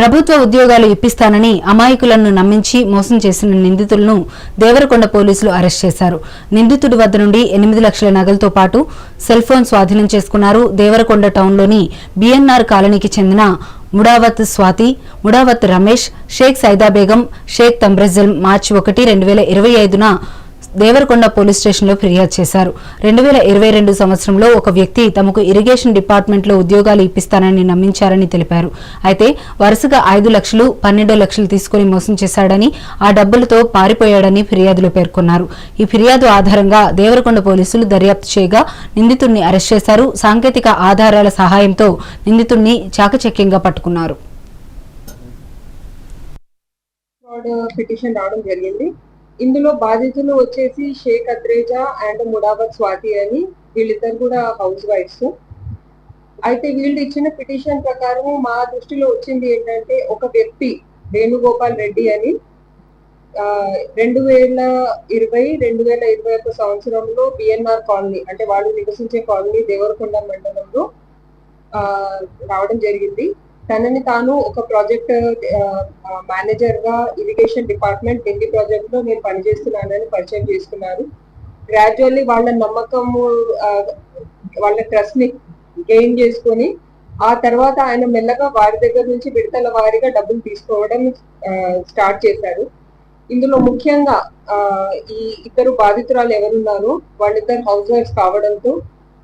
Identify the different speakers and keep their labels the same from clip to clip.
Speaker 1: ప్రభుత్వ ఉద్యోగాలు ఇప్పిస్తానని అమాయకులను నమ్మించి మోసం చేసిన నిందితులను దేవరకొండ పోలీసులు అరెస్ట్ చేశారు. నిందితుడి వద్ద నుండి 8 లక్షల నగలతో పాటు సెల్ ఫోన్ స్వాధీనం చేసుకున్నారు. దేవరకొండ టౌన్లోని బిఎన్ఆర్ కాలనీకి చెందిన ముడావత్ స్వాతి, ముడావత్ రమేష్, షేక్ సైదా బేగం, షేక్ తమ్రజల్ మార్చి 1, 2025న దేవరకొండ పోలీస్ స్టేషన్లో ఫిర్యాదు చేశారు. 2022 సంవత్సరంలో ఒక వ్యక్తి తమకు ఇరిగేషన్ డిపార్ట్మెంట్లో ఉద్యోగాలు ఇప్పిస్తానని నమ్మించారని తెలిపారు. అయితే వరుసగా 5 లక్షలు, 12 లక్షలు తీసుకుని మోసం చేశాడని, ఆ డబ్బులతో పారిపోయాడని ఫిర్యాదులో పేర్కొన్నారు. ఈ ఫిర్యాదు ఆధారంగా దేవరకొండ పోలీసులు దర్యాప్తు చేయగా నిందితుడిని అరెస్ట్ చేశారు. సాంకేతిక ఆధారాల సహాయంతో నిందితుడిని చాకచక్యంగా పట్టుకున్నారు.
Speaker 2: పిటిషన్ రావడం జరిగింది. ఇందులో బాధితులు వచ్చేసి షేక్ అత్రేజా అండ్ ముడావత్ స్వాతి అని, వీళ్ళిద్దరు కూడా హౌస్ వైఫ్స్. అయితే వీళ్ళు ఇచ్చిన పిటిషన్ ప్రకారం మా దృష్టిలో వచ్చింది ఏంటంటే, ఒక వ్యక్తి వేణుగోపాల్ రెడ్డి అని 2020-2021 సంవత్సరంలో బిఎన్ఆర్ కాలనీ, అంటే వాళ్ళు నివసించే కాలనీ దేవరకొండ మండలంలో రావడం జరిగింది. తనని తాను ఒక ప్రాజెక్ట్ మేనేజర్ గా ఇరిగేషన్ డిపార్ట్మెంట్ ఢిల్లీ ప్రాజెక్ట్ లో నేను పనిచేస్తున్నానని పరిచయం చేసుకున్నారు. గ్రాడ్యువల్లీ వాళ్ళ నమ్మకము, వాళ్ళ ట్రస్ట్ ని గెయిన్ చేసుకొని ఆ తర్వాత ఆయన మెల్లగా వారి దగ్గర నుంచి విడతల వారీగా డబ్బులు తీసుకోవడం స్టార్ట్ చేశారు. ఇందులో ముఖ్యంగా ఈ ఇద్దరు బాధితురాలు ఎవరున్నారో వాళ్ళిద్దరు హౌస్ వైఫ్స్ కావడంతో,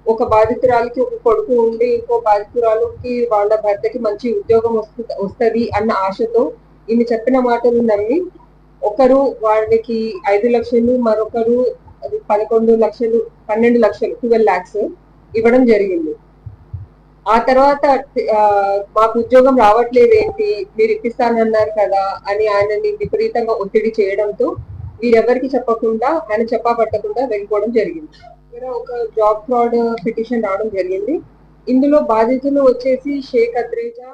Speaker 2: ఒక బాధితురాలకి ఒక కొడుకు ఉండి ఇంకో బాధితురాలకి వాళ్ళ భర్తకి మంచి ఉద్యోగం వస్తుంది అన్న ఆశతో ఈమె చెప్పిన మాటలు నమ్మి ఒకరు వాళ్ళకి 5 లక్షలు, మరొకరు 12 లక్షలు 12 lakhs ఇవ్వడం జరిగింది. ఆ తర్వాత మాకు ఉద్యోగం రావట్లేదు ఏంటి, మీరు ఇప్పిస్తానన్నారు కదా అని ఆయనని విపరీతంగా ఒత్తిడి చేయడంతో వీరెవరికి చెప్పకుండా, ఆయన చెప్పా పట్టకుండా వెళ్ళిపోవడం జరిగింది. ఒక జాబ్ ఫ్రాడ్ పిటిషన్ రావడం జరిగింది. ఇందులో బాధితులు వచ్చేసి షేక్ అత్రేజా